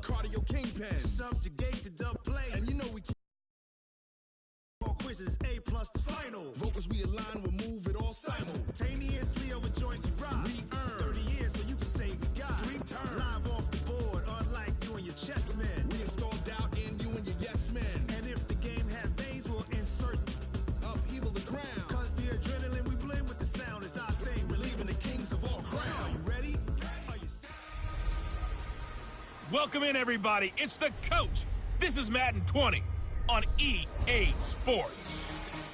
cardio kingpin. Subjugate the dub play. And you know we keep all quizzes A+ the final. Vocals we align, we'll move it all simultaneously over joints we rock. We earn 30 years so you can say we got 3 turns. Live off the board, unlike you and your chess men. We install doubt in you and your yes men. And if the game had veins, we'll insert upheaval the ground. Cause the adrenaline we blend with the sound is our thing. Relieving the kings of all crowns. Are you ready? Are you... Welcome in, everybody. It's the coach. This is Madden 20 on EA Sports.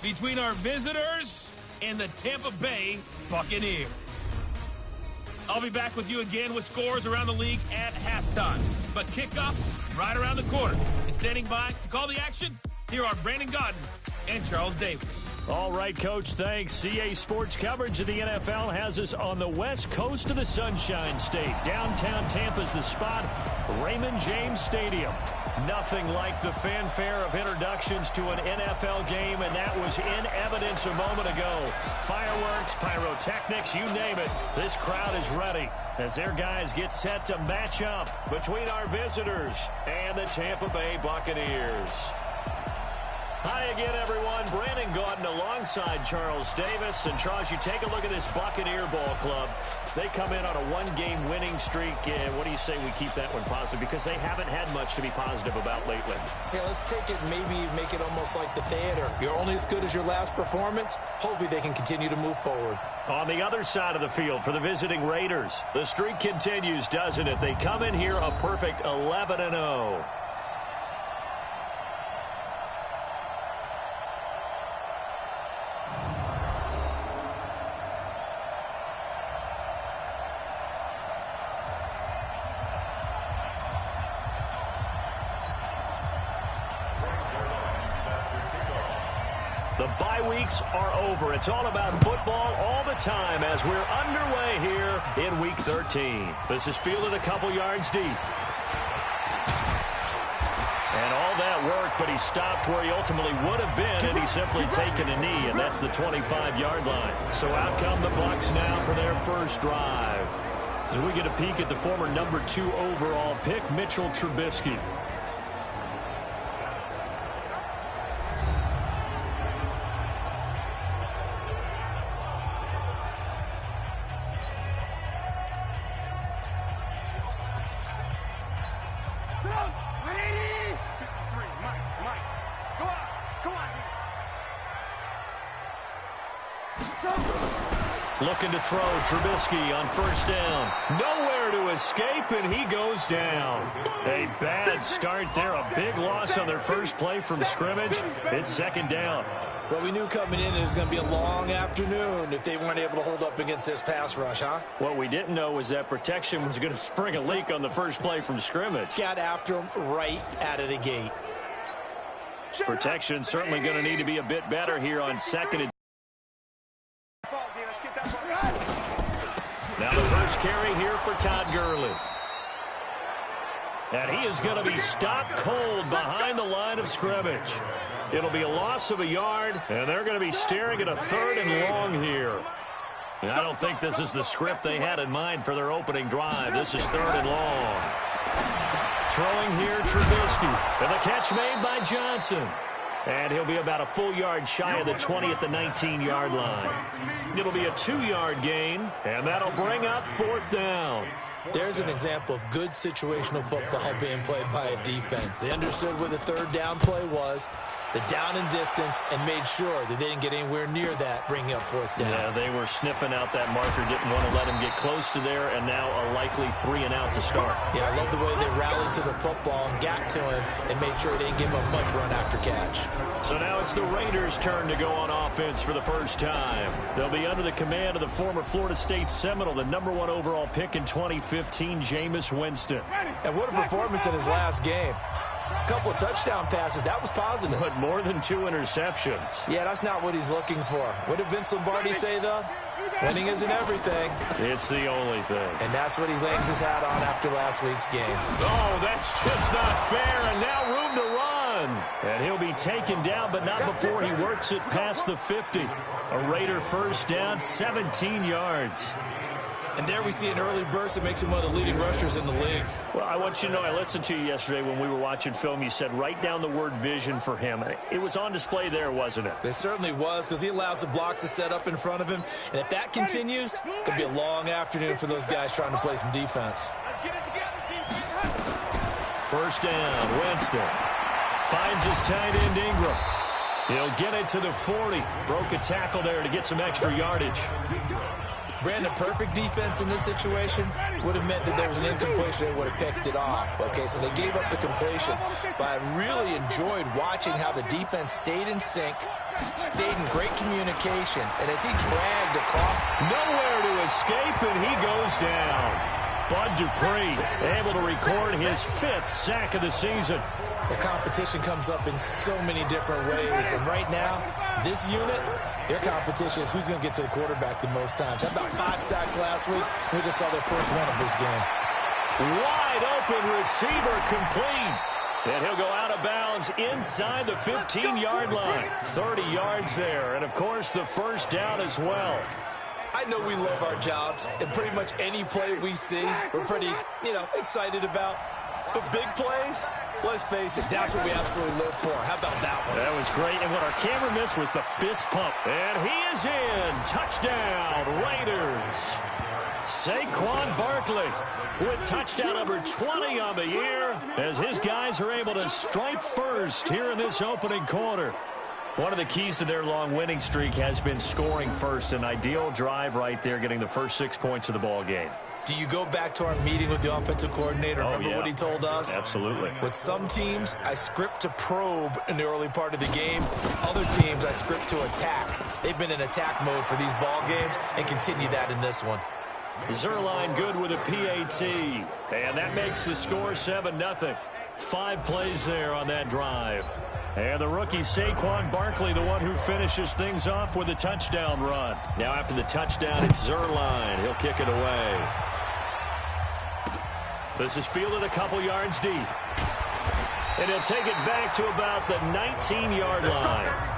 Between our visitors and the Tampa Bay Buccaneers. I'll be back with you again with scores around the league at halftime. But kickoff right around the corner. And standing by to call the action, here are Brandon Godden and Charles Davis. All right, Coach, thanks. EA Sports coverage of the NFL has us on the west coast of the Sunshine State. Downtown Tampa's the spot, Raymond James Stadium. Nothing like the fanfare of introductions to an NFL game, and that was in evidence a moment ago. Fireworks, pyrotechnics, you name it. This crowd is ready as their guys get set to match up between our visitors and the Tampa Bay Buccaneers. Hi again, everyone. Brandon Gaudin alongside Charles Davis. And, Charles, you take a look at this Buccaneer ball club. They come in on a one-game winning streak. And what do you say we keep that one positive? Because they haven't had much to be positive about lately. Yeah, let's take it, maybe make it almost like the theater. You're only as good as your last performance. Hopefully they can continue to move forward. On the other side of the field for the visiting Raiders, the streak continues, doesn't it? They come in here a perfect 11-0. The bye weeks are over. It's all about football all the time as we're underway here in Week 13. This is fielded a couple yards deep. And all that work, but he stopped where he ultimately would have been, and he's simply taken a knee, and that's the 25-yard line. So out come the Bucs now for their first drive. As we get a peek at the former number 2 overall pick, Mitchell Trubisky. Looking to throw, Trubisky on first down. Nowhere to escape, and he goes down. A bad start there, a big loss on their first play from scrimmage. It's second down. Well, we knew coming in it was going to be a long afternoon if they weren't able to hold up against this pass rush, huh? What we didn't know was that protection was going to spring a leak on the first play from scrimmage. Got after him right out of the gate. Protection certainly going to need to be a bit better here on second and now the first carry here for Todd Gurley. And he is going to be stopped cold behind the line of scrimmage. It'll be a loss of a yard, and they're going to be staring at a 3rd and long here. And I don't think this is the script they had in mind for their opening drive. This is 3rd and long. Throwing here, Trubisky. And the catch made by Johnson. And he'll be about a full yard shy of the 20 at the 19-yard line. It'll be a 2-yard gain, and that'll bring up 4th down. There's an example of good situational football being played by a defense. They understood where the 3rd down play was, the down and distance, and made sure that they didn't get anywhere near that, bringing up 4th down. Yeah, they were sniffing out that marker, didn't want to let him get close to there, and now a likely 3 and out to start. Yeah, I love the way they rallied to the football and got to him and made sure they didn't give him much run after catch. So now it's the Raiders' turn to go on offense for the first time. They'll be under the command of the former Florida State Seminole, the number 1 overall pick in 2015, Jameis Winston. And what a performance in his last game. A couple of touchdown passes. That was positive. But more than 2 interceptions. Yeah, that's not what he's looking for. What did Vince Lombardi say, though? Winning isn't everything. It's the only thing. And that's what he hangs his hat on after last week's game. Oh, that's just not fair. And now room to run. And he'll be taken down, but not before he works it past the 50. A Raider first down, 17 yards. And there we see an early burst that makes him one of the leading rushers in the league. Well, I want you to know, I listened to you yesterday when we were watching film. You said write down the word vision for him. It was on display there, wasn't it? It certainly was, because he allows the blocks to set up in front of him. And if that continues, it could be a long afternoon for those guys trying to play some defense. First down, Winston. Finds his tight end, Ingram. He'll get it to the 40. Broke a tackle there to get some extra yardage. Brandon, perfect defense in this situation would have meant that there was an incompletion. They would have picked it off. Okay, so they gave up the completion. But I really enjoyed watching how the defense stayed in sync, stayed in great communication, and as he dragged across. Nowhere to escape, and he goes down. Bud Dupree able to record his 5th sack of the season. The competition comes up in so many different ways, and right now, this unit, their competition is who's going to get to the quarterback the most times. Had about 5 sacks last week. We just saw their first one of this game. Wide open receiver complete. And he'll go out of bounds inside the 15-yard line. 30 yards there, and of course the first down as well. I know we love our jobs, and pretty much any play we see, we're pretty, excited about. But big plays, let's face it, that's what we absolutely live for. How about that one? That was great, and what our camera missed was the fist pump. And he is in. Touchdown, Raiders. Saquon Barkley with touchdown number 20 on the year as his guys are able to strike first here in this opening quarter. One of the keys to their long winning streak has been scoring first. An ideal drive right there, getting the first 6 points of the ball game. Do you go back to our meeting with the offensive coordinator? Remember what he told us? Absolutely. With some teams, I script to probe in the early part of the game. Other teams, I script to attack. They've been in attack mode for these ball games and continue that in this one. Zerline good with a PAT. And that makes the score 7-0. 5 plays there on that drive. And the rookie Saquon Barkley, the one who finishes things off with a touchdown run. Now after the touchdown, it's Zerline. He'll kick it away. This is fielded a couple yards deep. And he'll take it back to about the 19-yard line.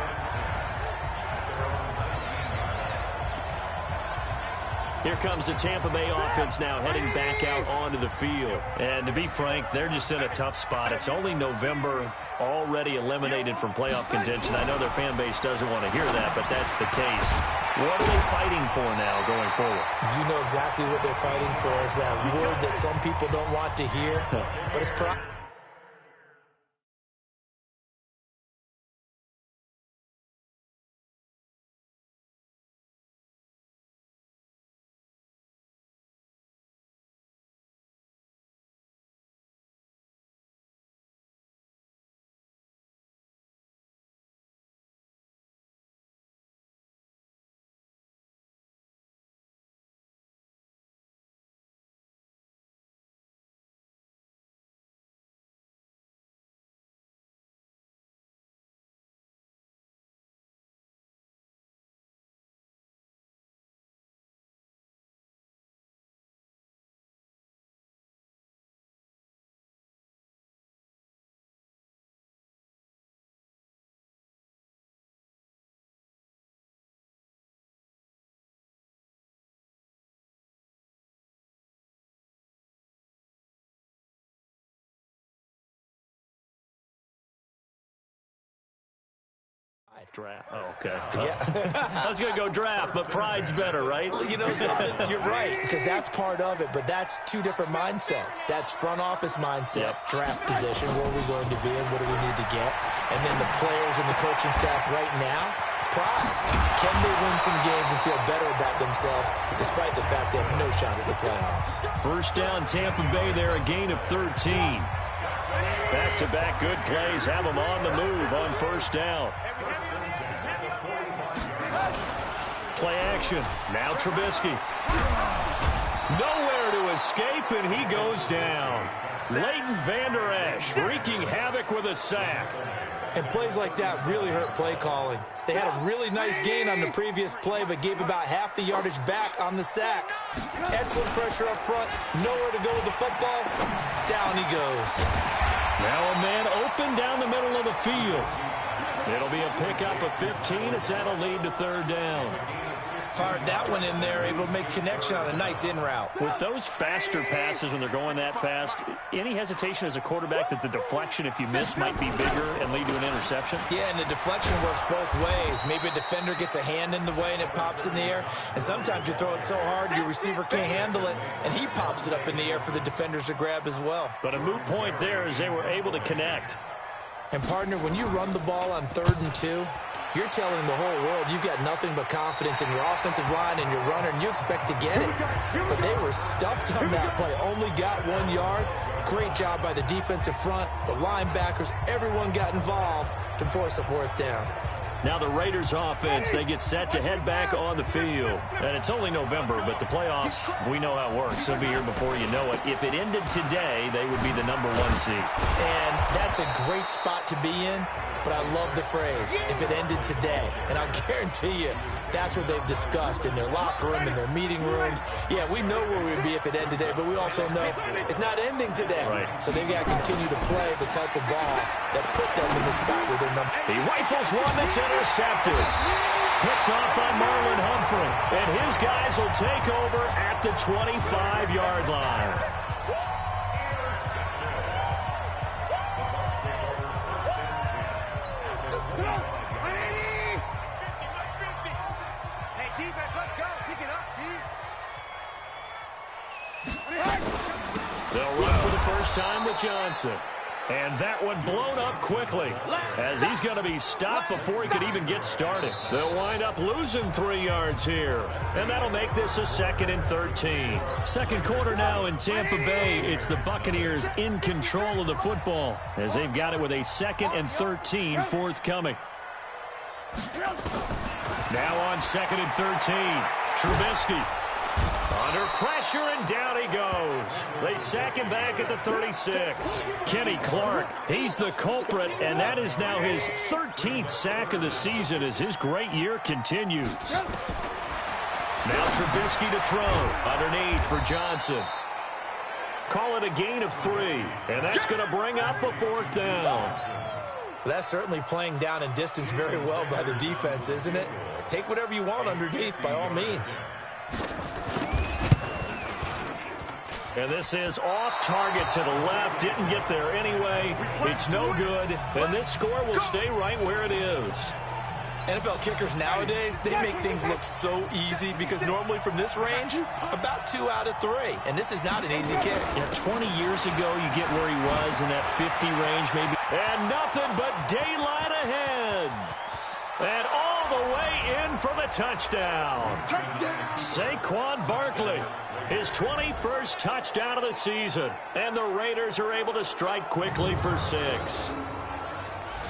Here comes the Tampa Bay offense now heading back out onto the field. And to be frank, they're just in a tough spot. It's only November, already eliminated from playoff contention. I know their fan base doesn't want to hear that, but that's the case. What are they fighting for now going forward? You know exactly what they're fighting for. Is that word that some people don't want to hear, but it's draft. Oh, okay. Yeah. I was going to go draft, but pride's better, right? You know something? You're right, because that's part of it, but that's 2 different mindsets. That's front office mindset, draft position, where are we going to be and what do we need to get? And then the players and the coaching staff right now, pride. Can they win some games and feel better about themselves despite the fact they have no shot at the playoffs? First down, Tampa Bay there, a gain of 13. Back-to-back good plays have them on the move on first down. Play action. Now Trubisky. Nowhere to escape, and he goes down. Leighton Vander Esch wreaking havoc with a sack. And plays like that really hurt play calling. They had a really nice gain on the previous play, but gave about half the yardage back on the sack. Excellent pressure up front. Nowhere to go with the football. Down he goes. Now a man open down the middle of the field. It'll be a pickup of 15 as that'll lead to third down. Fired that one in there, able to make connection on a nice in route. With those faster passes when they're going that fast, any hesitation as a quarterback that the deflection, if you miss, might be bigger and lead to an interception? Yeah, and the deflection works both ways. Maybe a defender gets a hand in the way and it pops in the air. And sometimes you throw it so hard your receiver can't handle it, and he pops it up in the air for the defenders to grab as well. But a moot point there as they were able to connect. And, partner, when you run the ball on 3rd and 2, you're telling the whole world you've got nothing but confidence in your offensive line and your runner, and you expect to get it. But they were stuffed on that play, only got 1 yard. Great job by the defensive front, the linebackers, everyone got involved to force a 4th down. Now the Raiders offense, they get set to head back on the field. And it's only November, but the playoffs, we know how it works. They'll be here before you know it. If it ended today, they would be the #1 seed. And that's a great spot to be in, but I love the phrase, if it ended today. And I guarantee you, that's what they've discussed in their locker room, in their meeting rooms. Yeah, we know where we'd be if it ended today, but we also know it's not ending today. Right. So they've got to continue to play the type of ball that put them in the spot where they're number. He rifles one that's intercepted. Picked off by Marlon Humphrey. And his guys will take over at the 25-yard line. They'll run for the first time with Johnson. And that one blown up quickly as he's going to be stopped before he could even get started. They'll wind up losing 3 yards here. And that'll make this a 2nd and 13. Second quarter now in Tampa Bay. It's the Buccaneers in control of the football as they've got it with a 2nd and 13 forthcoming. Now on 2nd and 13, Trubisky. Under pressure, and down he goes. They sack him back at the 36. Kenny Clark, he's the culprit, and that is now his 13th sack of the season as his great year continues. Now Trubisky to throw. Underneath for Johnson. Call it a gain of 3, and that's going to bring up a 4th down. That's certainly playing down in distance very well by the defense, isn't it? Take whatever you want underneath, by all means. And this is off target to the left. Didn't get there anyway. It's no good. And this score will stay right where it is. NFL kickers nowadays, they make things look so easy because normally from this range, about 2 out of 3. And this is not an easy kick. Yeah, 20 years ago, you get where he was in that 50 range maybe. And nothing but daylight ahead. And all the way in for the touchdown. Saquon Barkley. His 21st touchdown of the season. And the Raiders are able to strike quickly for 6.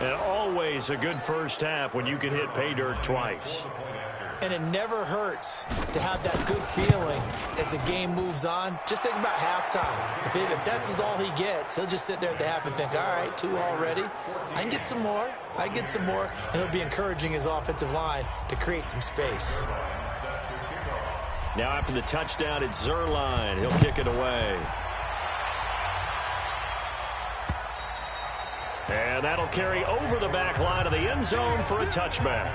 And always a good first half when you can hit pay dirt twice. And it never hurts to have that good feeling as the game moves on. Just think about halftime. If that's all he gets, he'll just sit there at the half and think, all right, 2 already. I can get some more. I can get some more. And it'll be encouraging his offensive line to create some space. Now after the touchdown, it's Zerline. He'll kick it away. And that'll carry over the back line of the end zone for a touchback.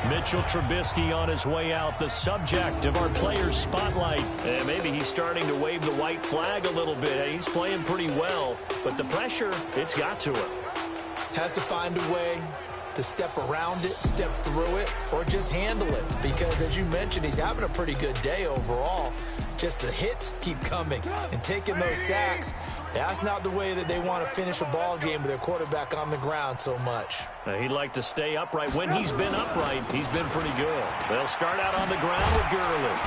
Mitchell Trubisky on his way out, the subject of our players' spotlight. And maybe he's starting to wave the white flag a little bit. He's playing pretty well, but the pressure, it's got to him. Has to find a way to step around it, step through it, or just handle it. Because as you mentioned, he's having a pretty good day overall. Just the hits keep coming and taking those sacks. That's not the way that they want to finish a ball game with their quarterback on the ground so much. He'd like to stay upright. When he's been upright, he's been pretty good. They'll start out on the ground with Gurley.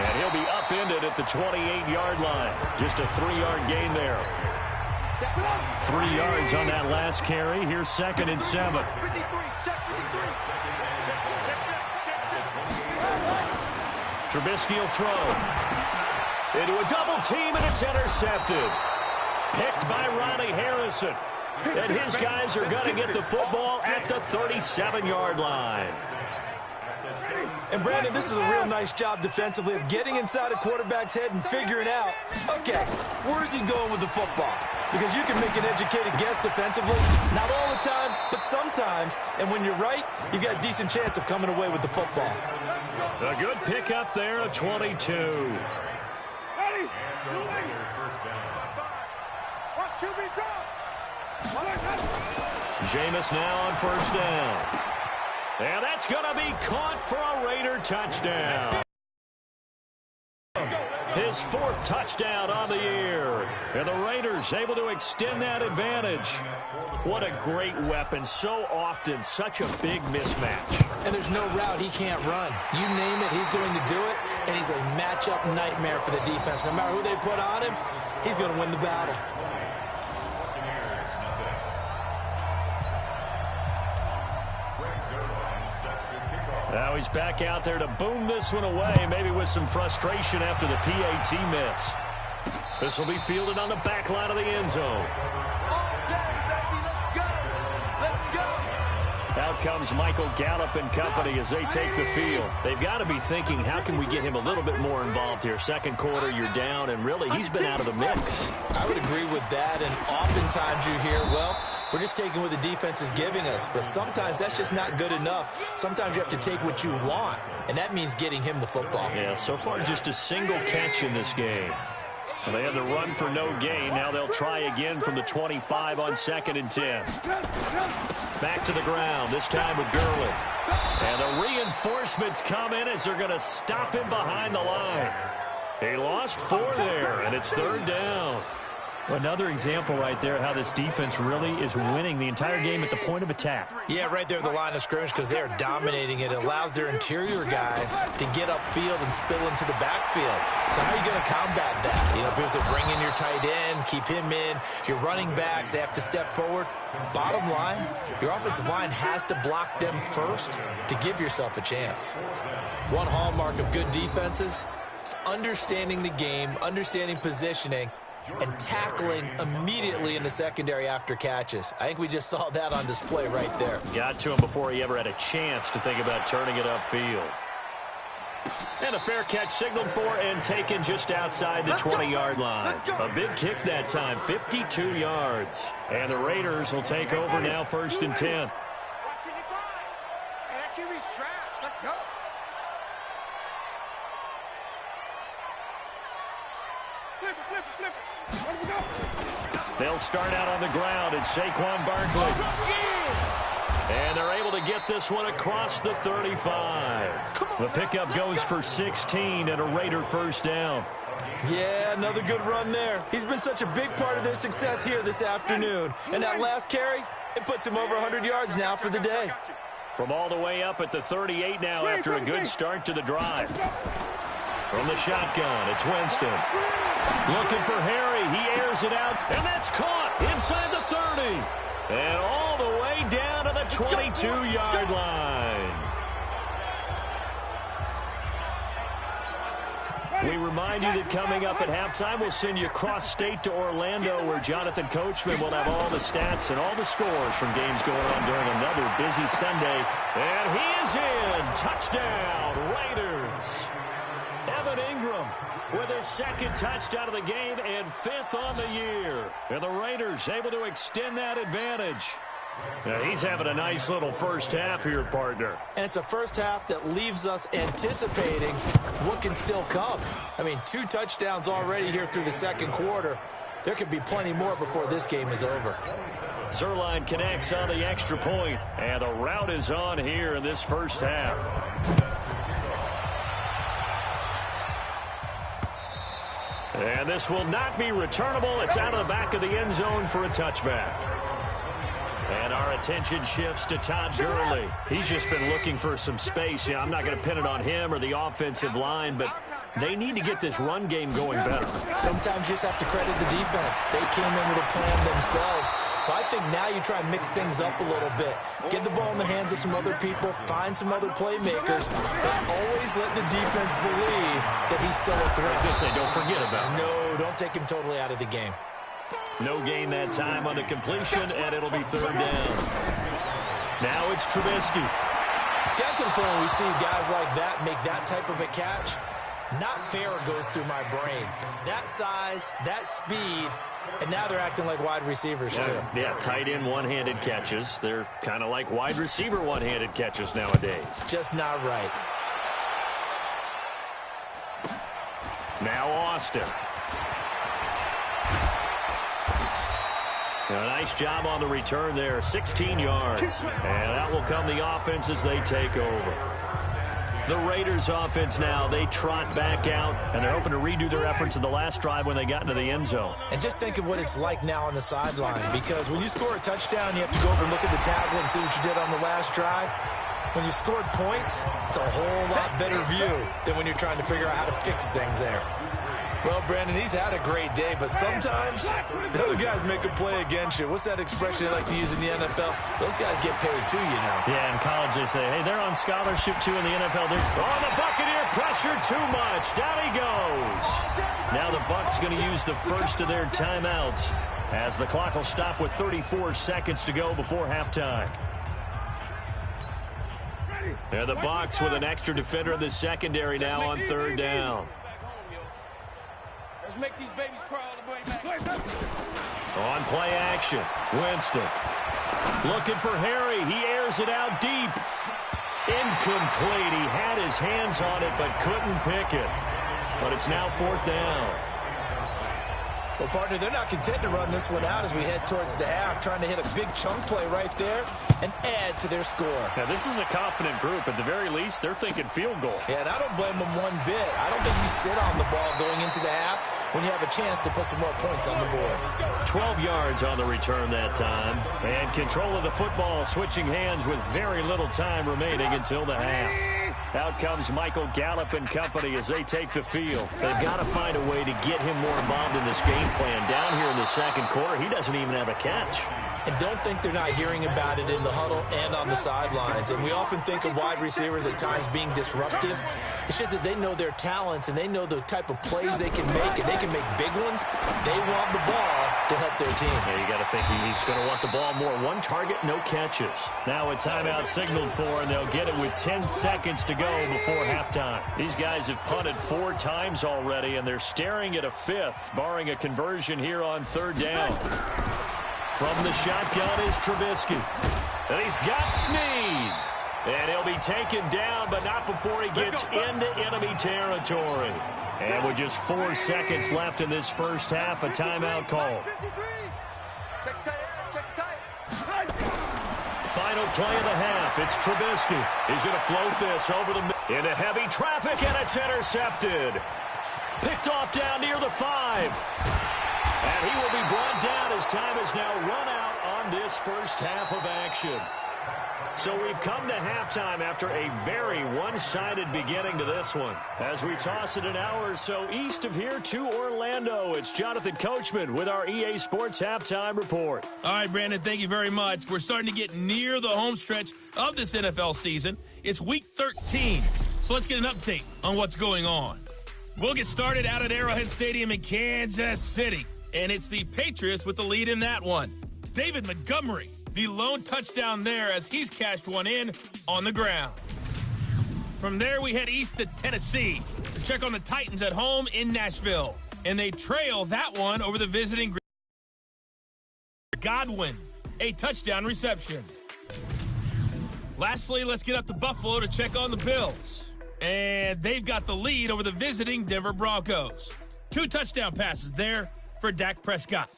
And he'll be upended at the 28-yard line. Just a 3-yard gain there. 3 yards on that last carry. Here's 2nd and 7. Trubisky will throw. Into a double team, and it's intercepted. Picked by Ronnie Harrison. And his guys are going to get the football at the 37-yard line. And, Brandon, this is a real nice job defensively of getting inside a quarterback's head and figuring out, okay, where's he going with the football? Because you can make an educated guess defensively, not all the time, but sometimes. And when you're right, you've got a decent chance of coming away with the football. A good pickup there, a 22. Ready? Jameis now on first down. And that's going to be caught for a Raider touchdown. His fourth touchdown on the year. And the Raiders able to extend that advantage. What a great weapon. So often, such a big mismatch. And there's no route he can't run. You name it, he's going to do it. And he's a matchup nightmare for the defense. No matter who they put on him, he's going to win the battle. Now he's back out there to boom this one away, maybe with some frustration after the PAT miss. This will be fielded on the back line of the end zone. Out comes Michael Gallup and company as they take the field. They've got to be thinking, how can we get him a little bit more involved here? Second quarter, you're down, and really, he's been out of the mix. I would agree with that, and oftentimes you hear, well, we're just taking what the defense is giving us. But sometimes that's just not good enough. Sometimes you have to take what you want, and that means getting him the football. Yeah, so far just a single catch in this game. Well, they had the run for no gain. Now they'll try again from the 25 on 2nd and 10. Back to the ground, this time with Gurley. And the reinforcements come in as they're going to stop him behind the line. He lost 4 there, and it's 3rd down. Another example right there how this defense really is winning the entire game at the point of attack. Yeah, right there at the line of scrimmage because they're dominating it. It allows their interior guys to get upfield and spill into the backfield. So how are you going to combat that? You know, because they bring in your tight end, keep him in. Your running backs, they have to step forward. Bottom line, your offensive line has to block them first to give yourself a chance. One hallmark of good defenses is understanding the game, understanding positioning, and tackling immediately in the secondary after catches. I think we just saw that on display right there. Got to him before he ever had a chance to think about turning it upfield. And a fair catch signaled for and taken just outside the 20-yard line. A big kick that time, 52 yards. And the Raiders will take over now 1st and 10. That QB's trash. Let's go. Flip it. They'll start out on the ground. It's Saquon Barkley. And they're able to get this one across the 35. The pickup goes for 16 and a Raider first down. Yeah, another good run there. He's been such a big part of their success here this afternoon. And that last carry, it puts him over 100 yards now for the day. From all the way up at the 38 now after a good start to the drive. From the shotgun, it's Winston. Looking for Harry. He airs it out, and that's caught inside the 30. And all the way down to the 22-yard line. We remind you that coming up at halftime, we'll send you cross-state to Orlando, where Jonathan Coachman will have all the stats and all the scores from games going on during another busy Sunday. And he is in. Touchdown, Raiders. Evan Ingram with his 2nd touchdown of the game and 5th on the year. And the Raiders able to extend that advantage. Now he's having a nice little first half here, partner. And it's a first half that leaves us anticipating what can still come. I mean, 2 touchdowns already here through the 2nd quarter. There could be plenty more before this game is over. Zuerlein connects on the extra point, and the route is on here in this first half. And this will not be returnable. It's out of the back of the end zone for a touchback. And our attention shifts to Todd Gurley. He's just been looking for some space. Yeah, I'm not going to pin it on him or the offensive line, but they need to get this run game going better. Sometimes you just have to credit the defense. They came in with a plan themselves. So I think now you try and mix things up a little bit. Get the ball in the hands of some other people, find some other playmakers, but always let the defense believe that he's still a threat. I was going to say, don't forget about him. No, don't take him totally out of the game. No gain that time on the completion, and it'll be 3rd down. Now it's Trubisky. It's got to the point where we see guys like that make that type of a catch. Not fair goes through my brain. That size, that speed, and now they're acting like wide receivers too. Yeah, tight end one-handed catches. They're kind of like wide receiver one-handed catches nowadays. Just not right. Now Austin. A nice job on the return there, 16 yards. And that will come the offense as they take over. The Raiders offense now, they trot back out, and they're hoping to redo their efforts in the last drive when they got into the end zone. And just think of what it's like now on the sideline, because when you score a touchdown, you have to go over and look at the tablet and see what you did on the last drive. When you scored points, it's a whole lot better view than when you're trying to figure out how to fix things there. Well, Brandon, he's had a great day, but sometimes the other guys make a play against you. What's that expression they like to use in the NFL? Those guys get paid too, you know. Yeah, in college they say, hey, they're on scholarship too. In the NFL, they're on the Buccaneer pressure too much. Down he goes. Now the Bucs going to use the first of their timeouts as the clock will stop with 34 seconds to go before halftime. And the Bucs with an extra defender in the secondary now on third down. Let's make these babies cry all the way back. On play action, Winston. Looking for Harry. He airs it out deep. Incomplete. He had his hands on it but couldn't pick it. But it's now fourth down. Well, partner, they're not content to run this one out as we head towards the half, trying to hit a big chunk play right there and add to their score. Now, this is a confident group. At the very least, they're thinking field goal. Yeah, and I don't blame them one bit. I don't think you sit on the ball going into the half when you have a chance to put some more points on the board. 12 yards on the return that time. And control of the football switching hands with very little time remaining until the half. Out comes Michael Gallup and company as they take the field. They've got to find a way to get him more involved in this game plan. Down here in the second quarter, he doesn't even have a catch. And don't think they're not hearing about it in the huddle and on the sidelines. And we often think of wide receivers at times being disruptive. It's just that they know their talents and they know the type of plays they can make, and they can make big ones. They want the ball to help their team. Yeah, you got to think he's going to want the ball more. One target, no catches. Now a timeout signaled for, and they'll get it with 10 seconds to go before halftime. These guys have punted 4 times already, and they're staring at a fifth, barring a conversion here on third down. From the shotgun is Trubisky. And he's got Snead. And he'll be taken down, but not before he gets into enemy territory. And with just 4 seconds left in this first half, a timeout call. Final play of the half. It's Trubisky. He's going to float this over the into heavy traffic, and it's intercepted. Picked off down near the 5. And he will be brought down as time is now run out on this first half of action. So we've come to halftime after a very one-sided beginning to this one. As we toss it an hour or so east of here to Orlando, it's Jonathan Coachman with our EA Sports Halftime Report. All right, Brandon, thank you very much. We're starting to get near the home stretch of this NFL season. It's Week 13, so let's get an update on what's going on. We'll get started out at Arrowhead Stadium in Kansas City. And it's the Patriots with the lead in that one. David Montgomery, the lone touchdown there as he's cashed one in on the ground. From there, we head east to Tennessee to check on the Titans at home in Nashville. And they trail that one over the visiting Godwin, a touchdown reception. Lastly, let's get up to Buffalo to check on the Bills. And they've got the lead over the visiting Denver Broncos. 2 touchdown passes there for Dak Prescott.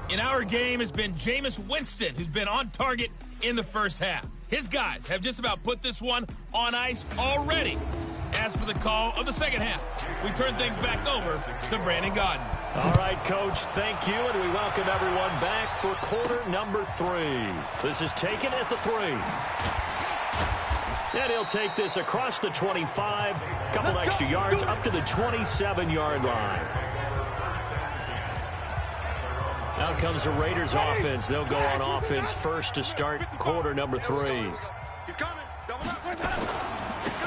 In our game has been Jameis Winston, who's been on target in the first half. His guys have just about put this one on ice already. As for the call of the second half, we turn things back over to Brandon Gaudin. All right, Coach, thank you, and we welcome everyone back for quarter number 3. This is taken at the 3. And he'll take this across the 25, a couple extra yards up to the 27-yard line. Out comes the Raiders offense. They'll go on offense first to start quarter number 3.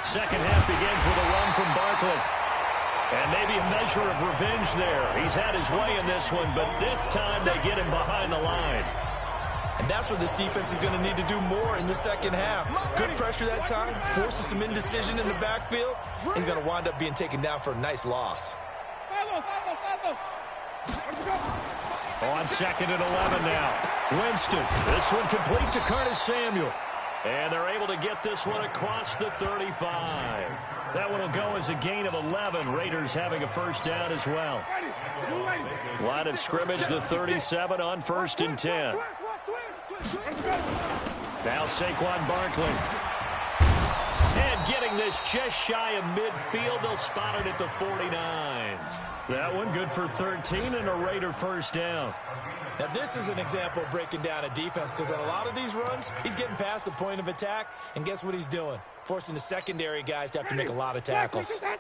Second half begins with a run from Barkley. And maybe a measure of revenge there. He's had his way in this one, but this time they get him behind the line. And that's what this defense is going to need to do more in the second half. Good pressure that time, forces some indecision in the backfield. He's going to wind up being taken down for a nice loss. On 2nd and 11 now. Winston. This one complete to Curtis Samuel. And they're able to get this one across the 35. That one will go as a gain of 11. Raiders having a first down as well. Line of scrimmage, the 37 on 1st and 10. Now Saquon Barkley. And getting this just shy of midfield. They'll spot it at the 49. That one good for 13 and a Raider first down. Now, this is an example of breaking down a defense because on a lot of these runs, he's getting past the point of attack, and guess what he's doing? Forcing the secondary guys to have to make a lot of tackles. Here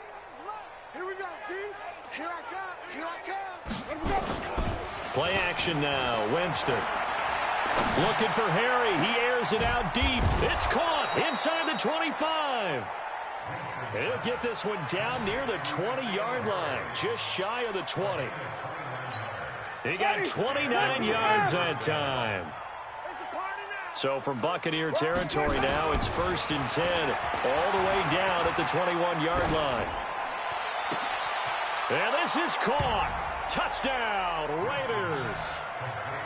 we go, D. Here I come. Here I come. Play action now. Winston. Looking for Harry. He airs it out deep. It's caught inside the 25. He'll get this one down near the 20-yard line, just shy of the 20. He got 29 yards that time. So from Buccaneer territory now, it's 1st and 10, all the way down at the 21-yard line. And this is caught. Touchdown, Raiders.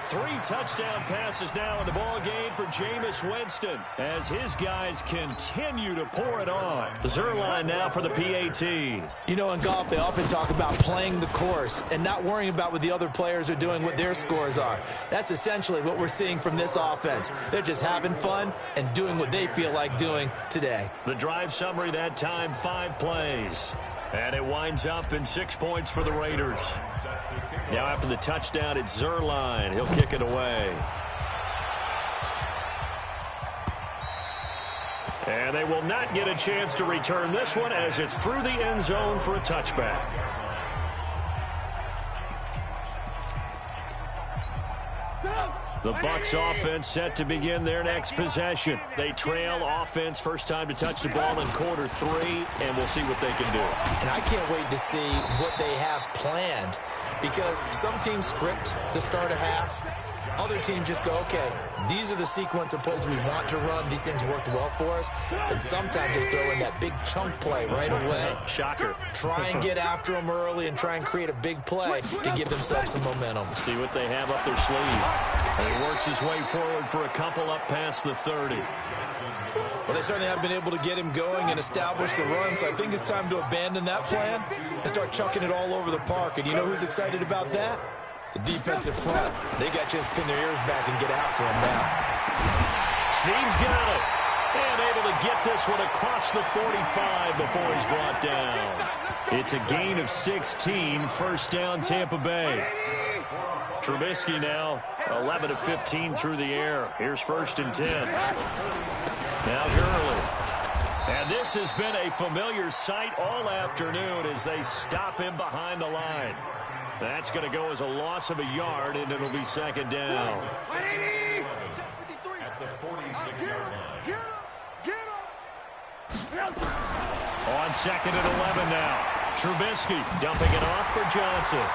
3 touchdown passes now in the ball game for Jameis Winston as his guys continue to pour it on. The Zerline now for the PAT. You know, in golf, they often talk about playing the course and not worrying about what the other players are doing, what their scores are. That's essentially what we're seeing from this offense. They're just having fun and doing what they feel like doing today. The drive summary that time, 5 plays. And it winds up in 6 points for the Raiders. Now after the touchdown, it's Zerline. He'll kick it away. And they will not get a chance to return this one as it's through the end zone for a touchback. The Bucs offense set to begin their next possession. They trail offense, first time to touch the ball in quarter 3, and we'll see what they can do. And I can't wait to see what they have planned because some teams script to start a half. Other teams just go, okay, these are the sequence of plays we want to run. These things worked well for us. And sometimes they throw in that big chunk play right away. Shocker. Try and get after them early and try and create a big play to give themselves some momentum. See what they have up their sleeve. And he works his way forward for a couple up past the 30. Well, they certainly have been able to get him going and establish the run, so I think it's time to abandon that plan and start chucking it all over the park. And you know who's excited about that? The defensive front. They got to just pin their ears back and get after him now. Snead's got it. And able to get this one across the 45 before he's brought down. It's a gain of 16, first down Tampa Bay. Trubisky now, 11 of 15 through the air. Here's 1st and 10. Now Gurley. And this has been a familiar sight all afternoon as they stop him behind the line. That's going to go as a loss of a yard, and it'll be 2nd down. At the 46-yard line. On 2nd and 11 now. Trubisky dumping it off for Johnson.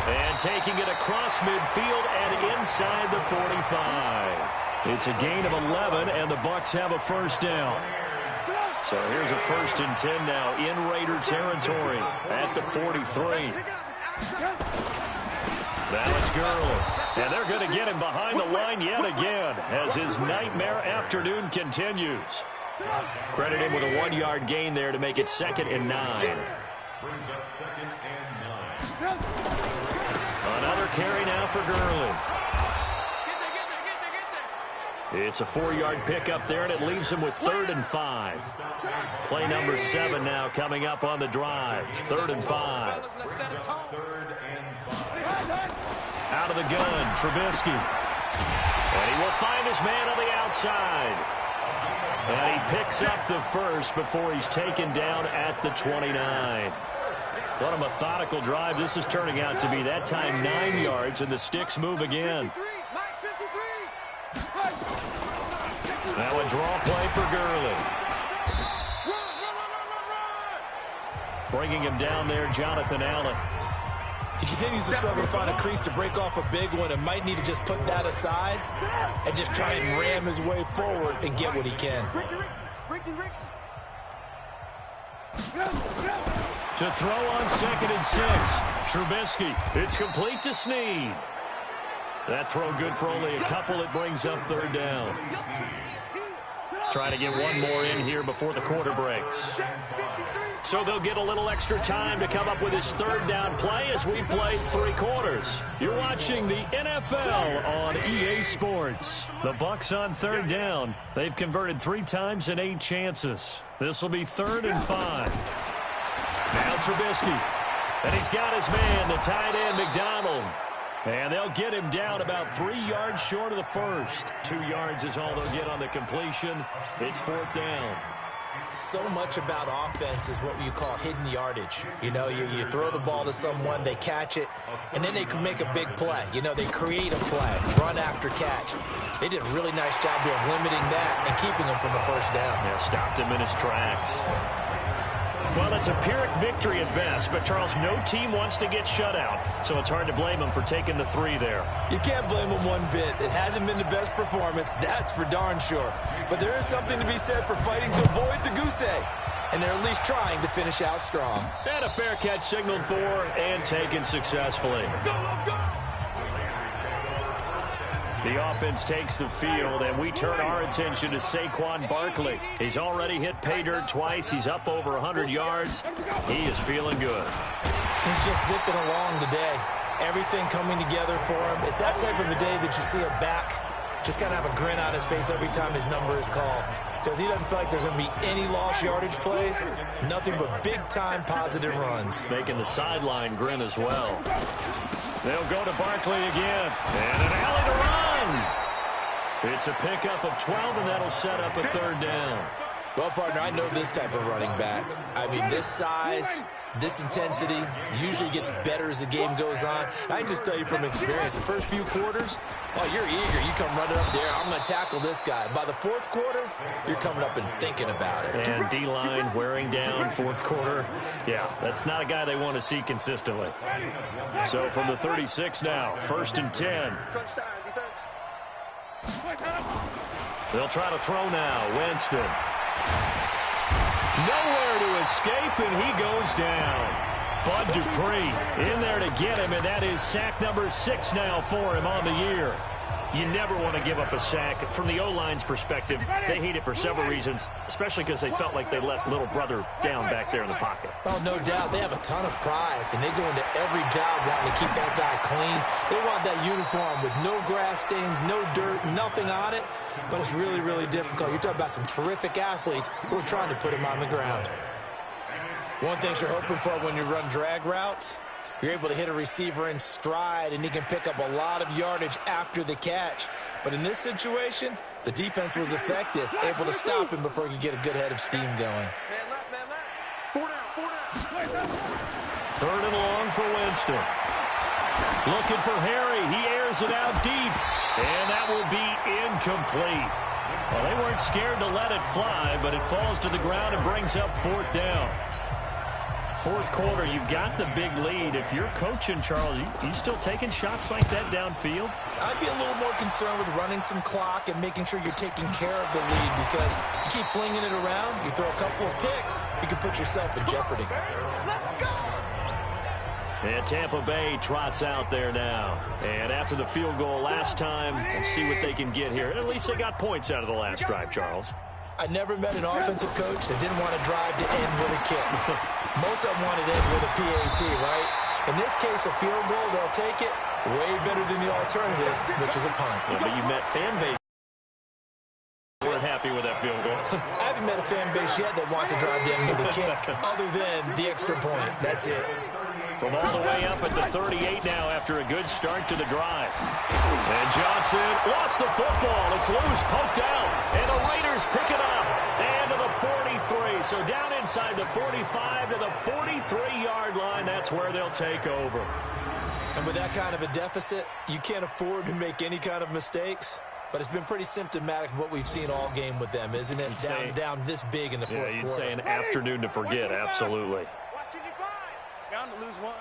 And taking it across midfield and inside the 45. It's a gain of 11, and the Bucs have a first down. So here's a 1st and 10 now in Raider territory at the 43. Now it's Gurley. And they're going to get him behind the line yet again as his nightmare afternoon continues. Credit him with a 1-yard gain there to make it 2nd and 9. Brings up 2nd and 9. Another carry now for Gurley. It's a 4-yard pickup there, and it leaves him with 3rd and 5. Play number 7 now coming up on the drive. 3rd and 5. Out of the gun, Trubisky. And he will find his man on the outside. And he picks up the first before he's taken down at the 29. What a methodical drive this is turning out to be. That time 9 yards, and the sticks move again. Now a draw play for Gurley. Bringing him down there, Jonathan Allen. He continues to struggle to find a crease to break off a big one and might need to just put that aside and just try and ram his way forward and get what he can. To throw on 2nd and 6. Trubisky. It's complete to Snead. That throw good for only a couple. It brings up 3rd down. Trying to get one more in here before the quarter breaks. So they'll get a little extra time to come up with his 3rd down play as we played 3 quarters. You're watching the NFL on EA Sports. The Bucs on 3rd down. They've converted 3 times in 8 chances. This will be 3rd and 5. Now Trubisky. And he's got his man, the tight end, McDonald. And they'll get him down about 3 yards short of the first. 2 yards is all they'll get on the completion. It's 4th down. So much about offense is what you call hidden yardage. You know, you throw the ball to someone, they catch it, and then they can make a big play. You know, they create a play, run after catch. They did a really nice job here of limiting that and keeping him from the first down. Yeah, stopped him in his tracks. Well, it's a Pyrrhic victory at best, but, Charles, no team wants to get shut out, so it's hard to blame them for taking the 3 there. You can't blame them one bit. It hasn't been the best performance, that's for darn sure. But there is something to be said for fighting to avoid the goose egg, and they're at least trying to finish out strong. And a fair catch signaled for and taken successfully. Let's go! The offense takes the field, and we turn our attention to Saquon Barkley. He's already hit pay dirt twice. He's up over 100 yards. He is feeling good. He's just zipping along today. Everything coming together for him. It's that type of a day that you see a back just kind of have a grin on his face every time his number is called, because he doesn't feel like there's going to be any lost yardage plays, nothing but big-time positive runs. Making the sideline grin as well. They'll go to Barkley again, and an alley to run. It's a pickup of 12, and that'll set up a 3rd down. Well, partner, I know this type of running back. I mean, this size, this intensity usually gets better as the game goes on. I can just tell you from experience, the first few quarters, oh, you're eager. You come running up there, I'm going to tackle this guy. By the 4th quarter, you're coming up and thinking about it. And D-line wearing down 4th quarter. Yeah, that's not a guy they want to see consistently. So from the 36 now, 1st and 10. They'll try to throw now. Winston. Nowhere to escape, and he goes down. Bud Dupree in there to get him, and that is sack number 6 now for him on the year. You never want to give up a sack. From the O-line's perspective, they hate it for several reasons, especially because they felt like they let little brother down back there in the pocket. Oh, no doubt. They have a ton of pride, and they go into every job wanting to keep that guy clean. They want that uniform with no grass stains, no dirt, nothing on it, but it's really, really difficult. You're talking about some terrific athletes who are trying to put him on the ground. One thing you're hoping for when you run drag routes, you're able to hit a receiver in stride, and he can pick up a lot of yardage after the catch. But in this situation, the defense was effective, able to stop him before he could get a good head of steam going. Man left. 4 down. 3rd and long for Winston. Looking for Harry. He airs it out deep, and that will be incomplete. Well, they weren't scared to let it fly, but it falls to the ground and brings up 4th down. 4th quarter, you've got the big lead. If you're coaching, Charles, you still taking shots like that downfield? I'd be a little more concerned with running some clock and making sure you're taking care of the lead, because you keep flinging it around, you throw a couple of picks, you can put yourself in jeopardy. Let's go! And Tampa Bay trots out there now. And after the field goal last time, we'll see what they can get here. At least they got points out of the last drive, Charles. I never met an offensive coach that didn't want to drive to end with a kick. Most of them wanted to end with a PAT, right? In this case, a field goal, they'll take it. Way better than the alternative, which is a punt. Yeah, but you met fan base weren't happy with that field goal. I haven't met a fan base yet that wants to drive to end with a kick, other than the extra point. That's it. From all the way up at the 38 now after a good start to the drive. And Johnson lost the football. It's loose, poked out, and the Raiders pick it up. And to the 43. So down inside the 45 to the 43-yard line. That's where they'll take over. And with that kind of a deficit, you can't afford to make any kind of mistakes. But it's been pretty symptomatic of what we've seen all game with them, isn't it? Down this big in the fourth quarter. Yeah, you'd say an afternoon to forget, absolutely. Bound to lose one.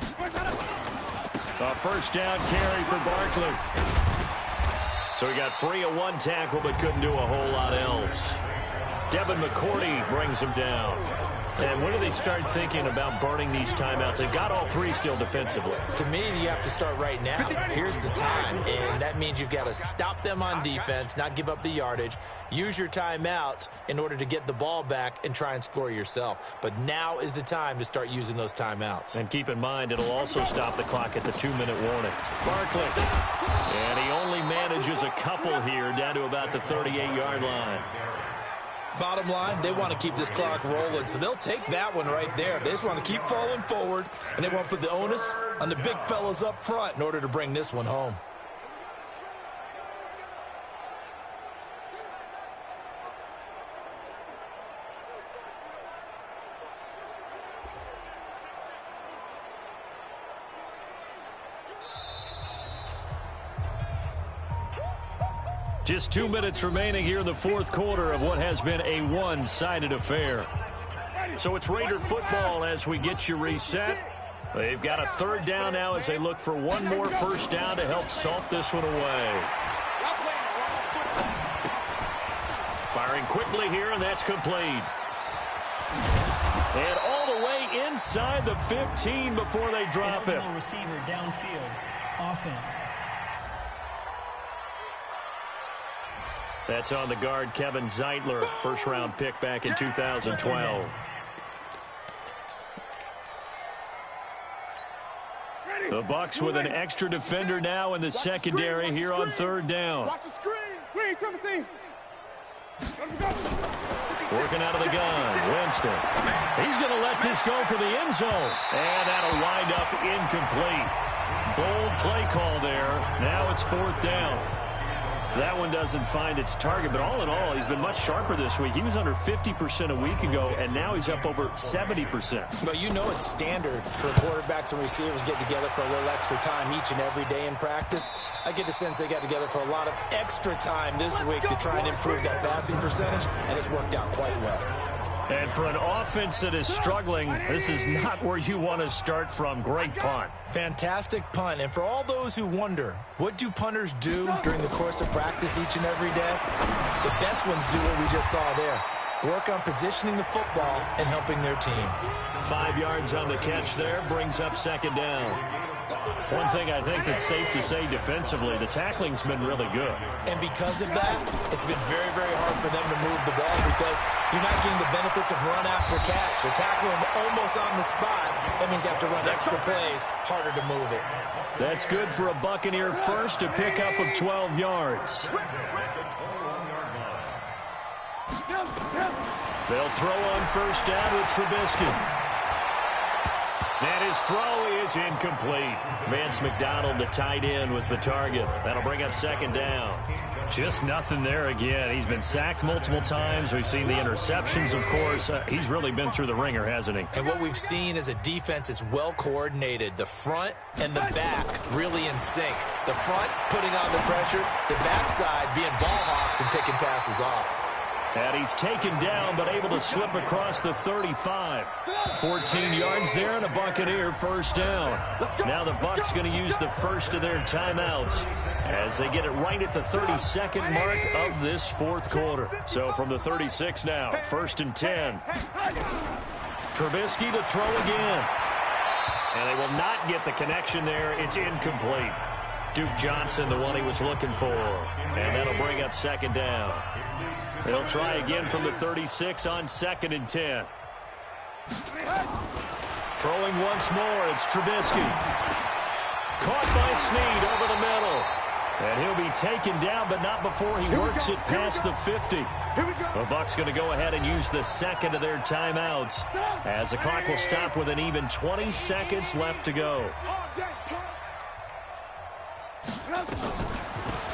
A first down carry for Barkley. So he got free of one tackle but couldn't do a whole lot else. Devin McCourty brings him down. And when do they start thinking about burning these timeouts? They've got all three still defensively. To me, you have to start right now. Here's the time, and that means you've got to stop them on defense, not give up the yardage, use your timeouts in order to get the ball back and try and score yourself. But now is the time to start using those timeouts. And keep in mind, it'll also stop the clock at the 2-minute warning. Barkley. And he only manages a couple here down to about the 38-yard line. Bottom line, they want to keep this clock rolling, so they'll take that one right there. They just want to keep falling forward, and they want to put the onus on the big fellas up front in order to bring this one home. Just 2 minutes remaining here in the fourth quarter of what has been a one-sided affair. So it's Raider football as we get you reset. They've got a third down now as they look for one more first down to help salt this one away. Firing quickly here, and that's complete. And all the way inside the 15 before they drop it. Receiver downfield, offense. That's on the guard, Kevin Zeitler, first-round pick back in 2012. The Bucs with an extra defender now in the secondary here on third down. Watch the screen. Screen, triple team. Working out of the gun, Winston. He's going to let this go for the end zone. And that'll wind up incomplete. Bold play call there. Now it's fourth down. That one doesn't find its target, but all in all, he's been much sharper this week. He was under 50% a week ago, and now he's up over 70%. But you know it's standard for quarterbacks and receivers get together for a little extra time each and every day in practice. I get the sense they got together for a lot of extra time this week to try and improve that passing percentage, and it's worked out quite well. And for an offense that is struggling, this is not where you want to start from. Great punt. Fantastic punt. And for all those who wonder, what do punters do during the course of practice each and every day? The best ones do what we just saw there. Work on positioning the football and helping their team. 5 yards on the catch there, brings up second down. One thing I think that's safe to say defensively, the tackling's been really good. And because of that, it's been very, very hard for them to move the ball because you're not getting the benefits of run after catch. You're tackling them almost on the spot. That means you have to run extra plays, harder to move it. That's good for a Buccaneer first, a pickup of 12 yards. They'll throw on first down with Trubisky. And his throw is incomplete. Vance McDonald, the tight end, was the target. That'll bring up second down. Just nothing there again. He's been sacked multiple times. We've seen the interceptions, of course. He's really been through the ringer, hasn't he? And what we've seen is a defense that's well coordinated. The front and the back really in sync. The front putting on the pressure. The backside being ball hawks and picking passes off. And he's taken down, but able to slip across the 35. 14 yards there and a Buccaneer first down. Now the Bucs going to use the first of their timeouts as they get it right at the 32nd mark of this fourth quarter. So from the 36 now, first and 10. Trubisky to throw again. And they will not get the connection there. It's incomplete. Duke Johnson, the one he was looking for. And that'll bring up second down. They'll try again from the 36 on second and 10. Throwing once more, it's Trubisky. Caught by Snead over the middle. And he'll be taken down, but not before he works it past the 50. The Bucs going to go ahead and use the second of their timeouts as the clock will stop with an even 20 seconds left to go.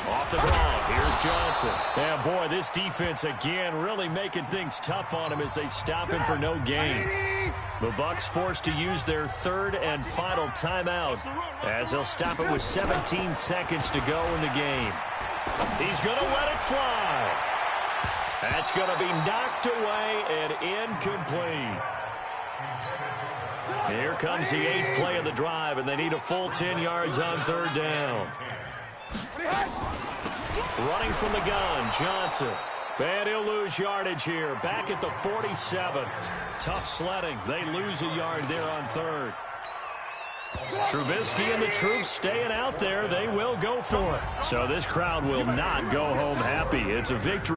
Off the draw, here's Johnson. And boy, this defense again really making things tough on him as they stop him for no gain. The Bucs forced to use their third and final timeout as they'll stop it with 17 seconds to go in the game. He's going to let it fly. That's going to be knocked away and incomplete. Here comes the 8th play of the drive, and they need a full 10 yards on third down. Running from the gun, Johnson. And he'll lose yardage here. Back at the 47. Tough sledding. They lose a yard there on third. Trubisky and the troops staying out there. They will go for it. So this crowd will not go home happy. It's a victory.